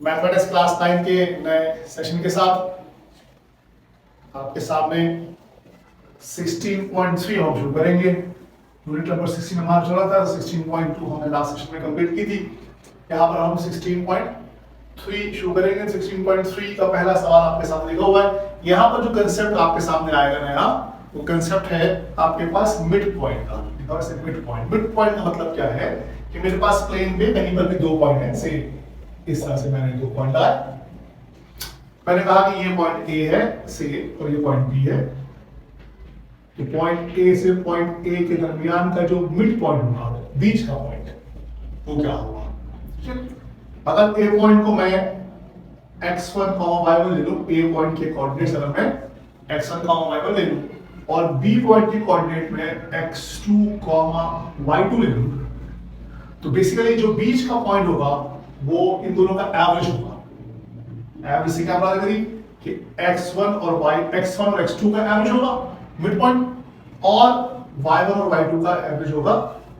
Mathematics class 9 के नए session के साथ आपके सामने 16.3 हम शुरू करेंगे। यूनिट नंबर 16 हमारा चला था, 16.2 हमने लास्ट सेशन में कंप्लीट की थी। यहाँ पर हम 16.3 शुरू करेंगे। 16.3 का पहला सवाल आपके सामने लिखा हुआ है। यहाँ पर जो कंसेप्ट आपके सामने आएगा नया, वो कंसेप्ट है आपके पास मिड पॉइंट का। मिड पॉइंट का मतलब क्या है कि मेरे पास प्लेन पे कहीं पर भी दो पॉइंट है। से इस तरह से मैंने दो पॉइंट लाए। मैंने कहा कि ये पॉइंट ए है से और ये पॉइंट बी है। तो पॉइंट ए से पॉइंट ए के दरमियान का जो मिड पॉइंट होगा, बीच का पॉइंट, वो क्या होगा? अगर ए पॉइंट को मैं x1, y1 ले लूं, ए पॉइंट के कोऑर्डिनेट्स अगर मैं x1, y1 ले लूं और बी पॉइंट के कोऑर्डिनेट में x2, y2 ले लूं, तो बेसिकली जो बीच का पॉइंट होगा वो इन दोनों का एवरेज होगा। एवरेज से क्या बता करी कि x1 और x2 का एवरेज होगा मिड पॉइंट, और y1 और y2 का एवरेज होगा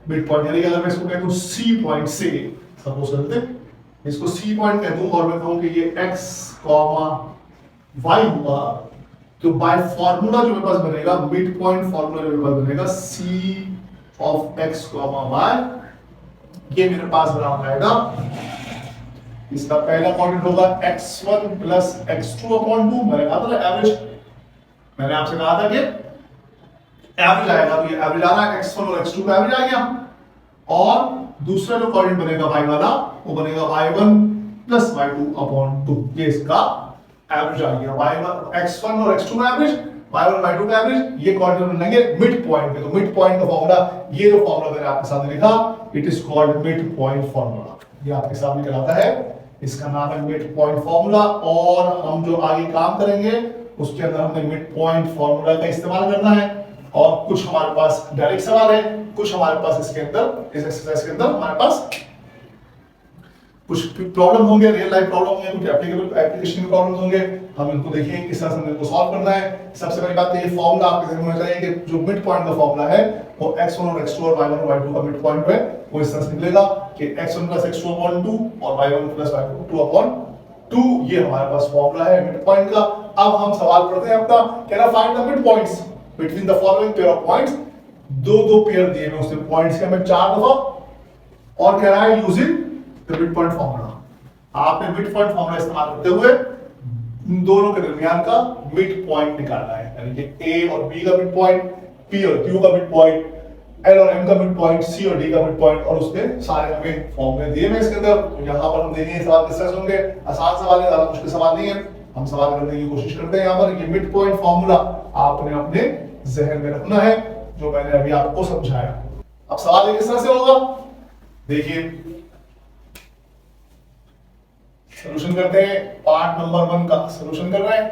मिड पॉइंट। यानी कि अगर मैं इसको कह दूं सी पॉइंट से, सपोज करते इसको सी पॉइंट कह दूं और मैं कहूं कि ये x, y हुआ, तो बाय फार्मूला जो मेरे पास बनेगा, मिड पॉइंट फार्मूला जो मेरे पास बनेगा, c ऑफ x, y, ये मेरे पास बना आएगा। इसका पहला क्वाड्रेंट होगा x1 प्लस x2 अपॉन 2। मैंने कहा था एवरेज, मैंने आपसे कहा था कि एवरेज आएगा, तो ये एवरेज आ रहा है, x1 और x2 का एवरेज आ गया। और दूसरा जो क्वाड्रेंट बनेगा y वाला, वो बनेगा y1 प्लस y2 अपॉन 2। ये इसका एवरेज आ गया, y1 x1 और x2 का एवरेज, y1 y2 का एवरेज। ये क्वाड्रेंट बनेंगे मिड पॉइंट पे। तो मिड पॉइंट का फॉर्मूला, ये जो फॉर्मूला मैंने आपके सामने लिखा, it is called mid point formula. ये आपके सामने कहलाता है, इसका नाम है मिड पॉइंट फॉर्मूला। और हम जो आगे काम करेंगे उसके अंदर हमें मिड पॉइंट फॉर्मूला का इस्तेमाल करना है। और कुछ हमारे पास डायरेक्ट सवाल है, कुछ हमारे पास इसके अंदर, इस एक्सरसाइज के अंदर हमारे पास कुछ प्रॉब्लम होंगे, रियल लाइफ प्रॉब्लम होंगे, कुछ एप्लीकेशन के प्रॉब्लम्स होंगे। हम इनको देखेंगे किस तरह से हमको सॉल्व करना है। सबसे पहली बात तो ये फॉर्मूला आपके ध्यान में होना चाहिए कि जो मिड पॉइंट का फॉर्मूला है वो x1 और x2 और y1 और y2 का मिड पॉइंट है, वो इस तरह से निकलेगा कि x1 प्लस x2 अपॉन 2 और y1 प्लस y2 अपॉन 2। ये हमारे पास फॉर्मूला है मिड पॉइंट का। अब हम सवाल पढ़ते हैं अपना, कह रहा find the mid points between the following pair of points. दो पेयर दिए हैं उसने पॉइंट्स के, हमें 4 दफा, और कह रहा है using the mid point formula. आपने मिड पॉइंट फॉर्मूला इस्तेमाल करते हुए इन दोनों के दरमियान का मिड पॉइंट निकालना है। यानी कि ए और बी का मिड पॉइंट, पी और क्यू का मिड पॉइंट, एल और एम का मिड पॉइंट, सी और डी का मिड पॉइंट, और उसने सारे हमें फॉर्मूले दिए हैं इसके अंदर। तो यहां पर हम देखेंगे सवाल किस तरह से होंगे। आसान सवाल है, ज्यादा मुश्किल सवाल नहीं है। हम सवाल करने की कोशिश करते हैं। यहां पर ये मिड पॉइंट फॉर्मूला आपने अपने जहन में रखना है, जो मैंने अभी आपको समझाया। अब सवाल किस तरह से होगा, देखिए सॉल्यूशन करते हैं। पार्ट नंबर 1 का सॉल्यूशन कर रहे हैं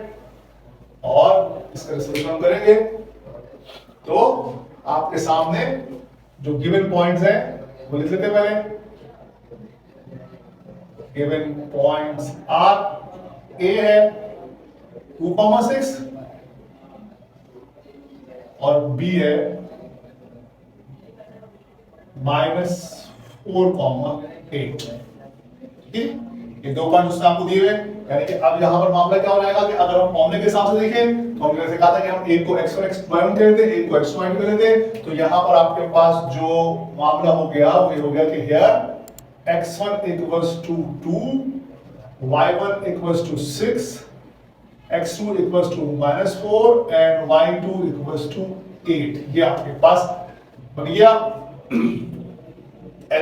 और इसका सॉल्यूशन करेंगे तो आपके सामने जो गिवन पॉइंट्स हैं वो लिख लेते हैं पहले। गिवन पॉइंट्स आर, ए है 2,6 और बी है -4,8। ठीक है, ये दो पॉइंट उसने आपको दिए हुए। यानी कि अब यहां पर मामला क्या हो जाएगा कि अगर हम फॉर्मूले के हिसाब से देखें तो हमने जैसे कहा था कि हम एक को x1 y1 कह देते हैं, एक को x2 y2 कह देते हैं। तो यहां पर आपके पास जो मामला हो गया वो ये हो गया कि here x1 equals to 2, y1 equals to 6, x2 equals to -4 and y2 equals to 8। ये आपके पास बन गया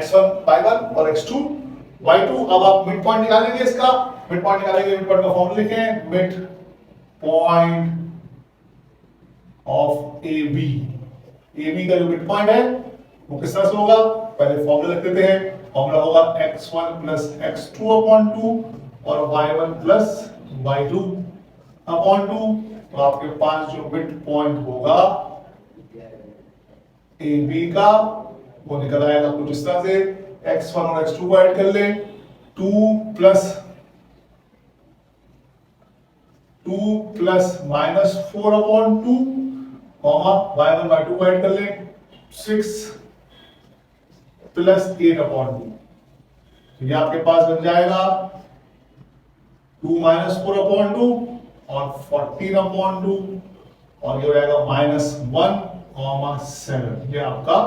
x1 y1 और x2 y2। अब आप मिड पॉइंट निकालेंगे, इसका मिड पॉइंट निकालेंगे। मिड पॉइंट का फॉर्मूला लिखें, mid point of AB। AB का जो मिड पॉइंट है वो किस तरह से होगा, पहले फॉर्मूला लिख देते हैं। फॉर्मूला होगा x1 प्लस x2 अपॉन 2 और y1 प्लस y2 अपॉन 2। तो आपके पास जो मिड पॉइंट होगा AB का वो निकल आएगा कुछ इस तरह से। x1 और x2 को ऐड कर ले, 2 प्लस -4 अपॉन 2, y1 y2 को ऐड कर ले, 6 प्लस 8 अपॉन 2। तो ये आपके पास बन जाएगा 2 माइनस 4/2 और 14/2 और ये हो जाएगा -1,7। ये आपका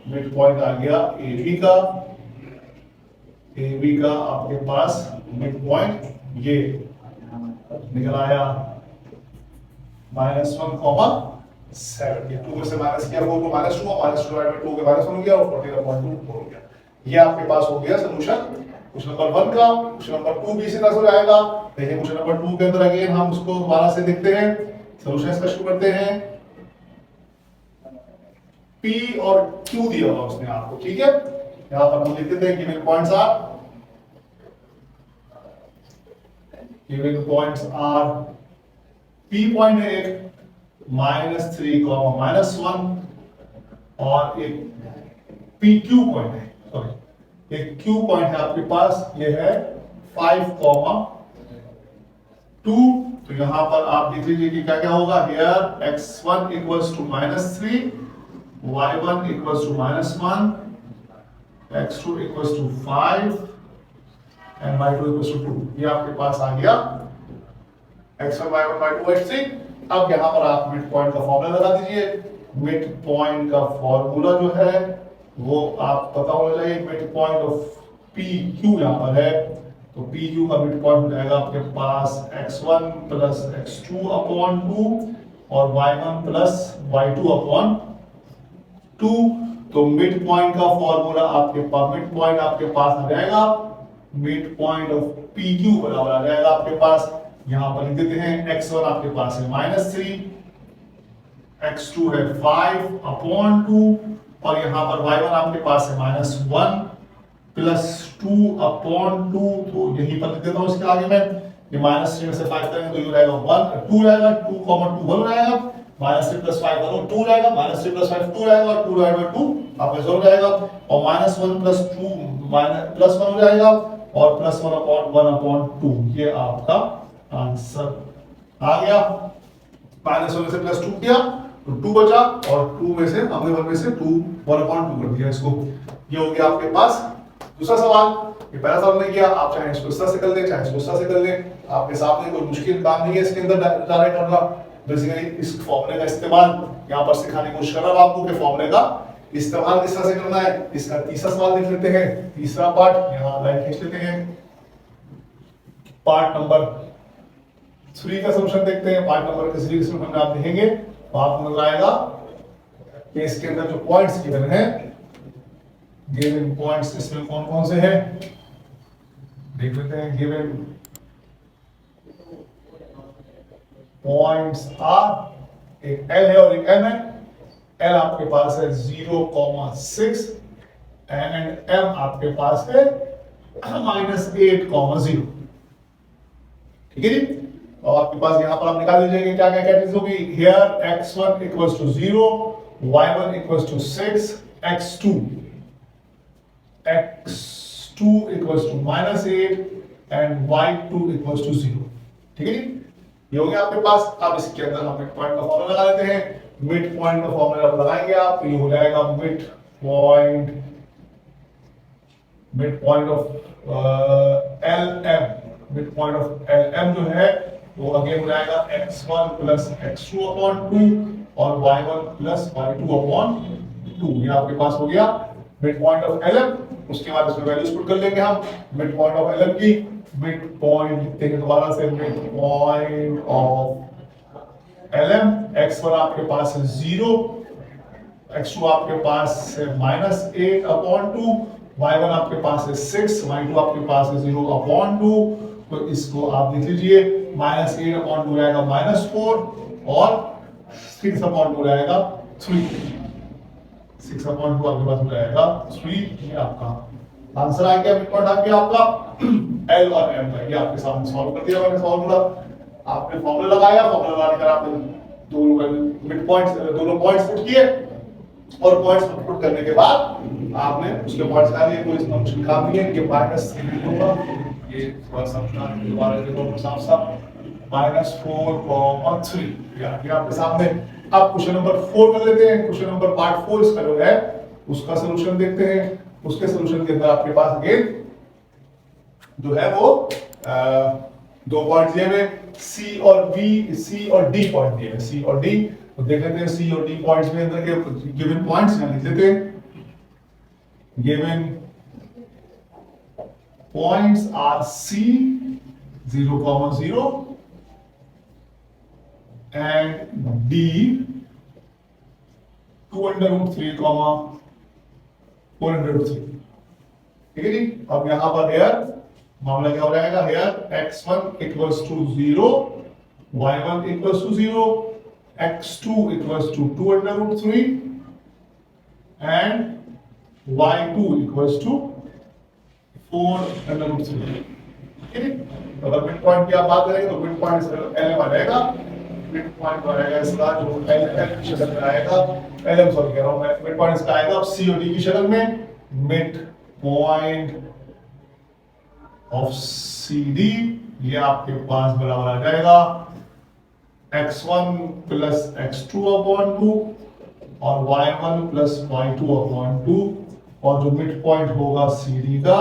मिड पॉइंट आ गया AB का। AB का आपके पास मिड पॉइंट ये निकल आया -1,7। ये 2 में से माइनस किया, 4 को -2 और -2/2 के -1 हो गया और 14/2 हो गया। ये आपके पास हो गया सोल्यूशन क्वेश्चन नंबर 1 का। क्वेश्चन नंबर 2 भी इसी तरह से हो जाएगा। देखिए क्वेश्चन नंबर 2 के अंदर अगेन हम उसको दोबारा से देखते हैं, सोल्यूशन इसका शुरू करते हैं। P और Q दिया हुआ उसने आपको, ठीक है। यहां पर हम लिख देते हैं given points are P point है एक -3, -1 और एक PQ पॉइंट है, सॉरी एक Q पॉइंट है आपके पास, ये है 5, 2। तो यहां पर आप देख लीजिए कि क्या क्या होगा। Here x1 equals to -3, y1 equals to -1, x2 equals to 5 and y2 equals to 2। ये आपके पास आ गया x1 y1 y2 x3। अब यहां पर आप मिड पॉइंट का फॉर्मूला लगा दीजिए। मिड पॉइंट का फॉर्मूला जो है वो आप पता होना चाहिए। मिड पॉइंट ऑफ PQ यहां पर है, तो PQ का मिड पॉइंट हो जाएगा आपके पास x1 प्लस x2/2 और y1 प्लस y2/2। तो मिड पॉइंट का फॉर्मूला आपके पास, मिड पॉइंट आपके पास आ जाएगा, मिड पॉइंट ऑफ PQ बराबर आ जाएगा आपके पास, यहां पर लिख देते हैं x1 आपके पास है -3, x2 है 5/2 और यहां पर y1 आपके पास है -1 प्लस 2/2। तो यहीं पर लिख देता हूं इसके आगे में, ये -3 में से 5 करेंगे तो ये रहेगा 1 2 रहेगा, 2, 2 1 रहेगा, -3 प्लस 5 1 2 रहेगा, -3 प्लस 5 2 रहेगा और 2/2 आपका 0 रहेगा और -1 प्लस 2 प्लस 1 हो जाएगा और +1/1/2। ये आपका आंसर आ गया। -1 में से +2 किया तो 2 बचा और 2 में से हमने 1 में से 1/2 कर दिया इसको। ये हो गया आपके पास दूसरा सवाल। ये पहला सवाल नहीं किया, आप चाहे इसको इस तरह से कर लें, चाहे इसको इस तरह से कर लें, आपके सामने कोई मुश्किल काम नहीं है इसके अंदर डायरेक्ट करना। बेसिकली इस फॉर्मूले का इस्तेमाल यहाँ पर सिखाने की कोशिश कर रहा हूं आपको कि फॉर्मूले का इस्तेमाल किस तरह से करना है। इसका तीसरा सवाल देख लेते हैं। तीसरा पार्ट यहाँ लाइन खींच लेते हैं। पार्ट नंबर 3 का सॉल्यूशन देखते हैं। पार्ट नंबर 3 का सॉल्यूशन आप देखेंगे तो आपको नजर आएगा कि इसके अंदर जो पॉइंट्स गिवन है, गिवन पॉइंट्स इसमें कौन कौन से हैं देख लेते हैं। गिवन पॉइंट्स आर, एक L है और एक M है। L आपके पास है 0,6 एंड M आपके पास है -8,0। ठीक है जी। और आपके पास यहां पर आप निकाल लीजिए क्या क्या चीज होगी। Here x1 equals to 0, y1 equals to 6, x2 equals to -8 and y2 equals to 0। ठीक है जी। ये हो गया आपके पास। अब इसके अंदर हम मिड पॉइंट का फॉर्मूला लगा लेते हैं। मिड पॉइंट का फॉर्मूला लगाएंगे आप तो ये हो जाएगा mid point of LM। Mid point of LM जो है वो अगेन हो जाएगा x1 प्लस x2/2 और y1 प्लस y2/2। ये आपके पास हो गया मिड पॉइंट ऑफ LM। उसके बाद इसमें वैल्यूज पुट कर लेंगे हम मिड पॉइंट ऑफ LM की। मिड पॉइंट लिखते हैं दोबारा से, mid point of LM। x1 आपके पास है 0, x2 आपके पास है -8/2, y1 आपके पास है 6, y2 आपके पास है 0/2। तो इसको आप देख लीजिए, -8/2 रहेगा -4 और 6/2 रहेगा 3। 6/2 आपके पास हो जाएगा 3। ये आपका आंसर आ गया। मिड पॉइंट आ गया आपका L और M का। ये आपके सामने सॉल्व कर दिया मैंने फॉर्मूला। आपने फॉर्मूला लगाया, फॉर्मूला लगाने का आपने दोनों मिड पॉइंट्स, दोनों पॉइंट्स पुट किए और पॉइंट्स पुट करने के बाद आपने उसके पॉइंट्स निकाल लिए। कोई इसमें मुश्किल काम नहीं है। ये -3 होगा, ये थोड़ा सा दोबारा देखो साफ साफ, -4,3 ये आपके सामने। अब क्वेश्चन नंबर 4 कर लेते हैं। क्वेश्चन नंबर पार्ट 4 इसका जो है उसका सॉल्यूशन देखते हैं। उसके सॉल्यूशन के अंदर आपके पास अगेन जो है वो दो पॉइंट दिए हुए सी और बी, सी और डी पॉइंट दिए हुए, सी और डी। तो देख लेते हैं सी और डी पॉइंट्स में अंदर के गिवन पॉइंट्स यहां लिख लेते हैं। Given points are C 0,0 and D 2√3, 4√3। ठीक है जी। अब यहां पर हेयर मामला क्या हो जाएगा, here x1 equals to 0, y1 equals to 0, x2 equals to 2√3 and y2 equals to 4√3। ठीक है। तो अगर मिड पॉइंट की आप बात करेंगे तो मिड पॉइंट एल आ जाएगा, मिड पॉइंट आएगा इसका जो एल की शक्ल में आएगा, एल सॉरी कह रहा हूं मैं, मिड पॉइंट इसका आएगा सी और डी की शक्ल में। Mid point of C D ये आपके पास बराबर आ जाएगा x1 प्लस x2 अपॉन 2 और y1 प्लस y2 अपॉन 2, और जो मिड पॉइंट होगा सी डी का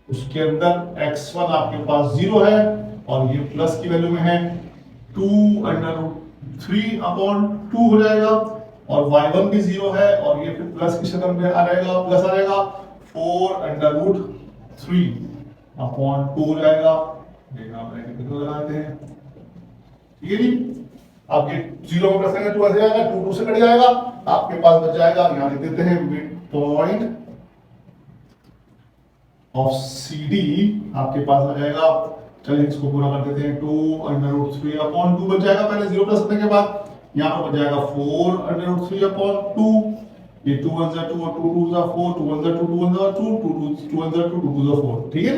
उसके अंदर x1 आपके पास 0 है और ये प्लस की वैल्यू में है 2√3 अपॉन 2 हो जाएगा, और y1 भी 0 है और ये फिर प्लस की शक्ल में आ जाएगा, प्लस आ जाएगा 4√3 अपॉन 2 हो जाएगा। ब्रैकेट कितना लगाते हैं, ठीक है जी। अब ये 0 में प्लस करेंगे 2 ऐसे आएगा, 2 से कट जाएगा, आपके पास बच जाएगा, यहां लिख देते हैं mid point of C D आपके पास आ जाएगा। चलिए इसको पूरा कर देते हैं, 2√3 अपॉन 2 बच जाएगा, पहले 0 प्लस करने के बाद यहाँ पर बच जाएगा 4√3 अपॉन 2, ये 2 1 2 और 2 2 4, 2 1 2 2 1 2 2 1 2 2 2 4, ठीक है।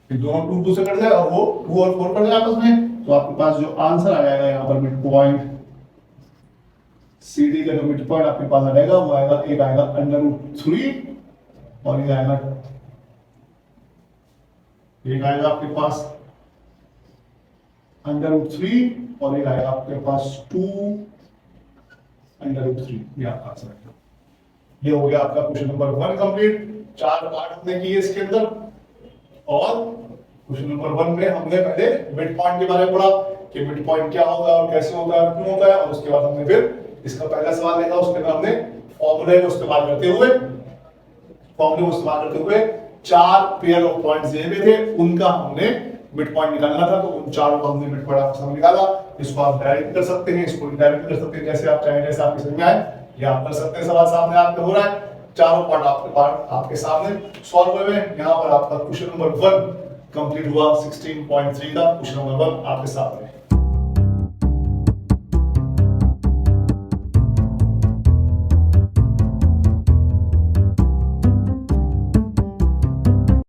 ये दोनों 2 2 से कट जाए और वो 2 और 4 कट जाए आपस में, तो आपके पास जो आंसर आ जाएगा यहाँ पर मिड पॉइंट सी डी का जो मिड पॉइंट आपके पास आ जाएगा वो आएगा, एक आएगा √3 और ये आएगा, एक आएगा आपके पास √3 और एक आएगा आपके पास 2√3, ये आपका आंसर है। ये हो गया आपका क्वेश्चन नंबर 1 कंप्लीट। 4 पार्ट हमने किए इसके अंदर, और क्वेश्चन नंबर 1 में हमने पहले मिड पॉइंट के बारे में पढ़ा कि मिड पॉइंट क्या होता है और कैसे होता है, क्यों होता है, और उसके बाद हमने फिर इसका पहला सवाल देखा, उसके अंदर हमने फॉर्मूले को इस्तेमाल करते हुए 4 पेयर ऑफ पॉइंट्स दिए हुए थे, उनका हमने मिड पॉइंट निकालना था, तो उन चारों का हमने मिड पॉइंट आपको निकाला। इसको आप डायरेक्ट कर सकते हैं, इसको इनडायरेक्ट कर सकते हैं, जैसे आप चाहें, जैसे आपके समझ में आए या आप कर सकते हैं। सवाल सामने आपके हो रहा है, चारों पार्ट आपके सामने सॉल्व हुए हैं। यहाँ पर आपका क्वेश्चन नंबर 1 कंप्लीट हुआ, 16.3 का क्वेश्चन नंबर 1 आपके सामने।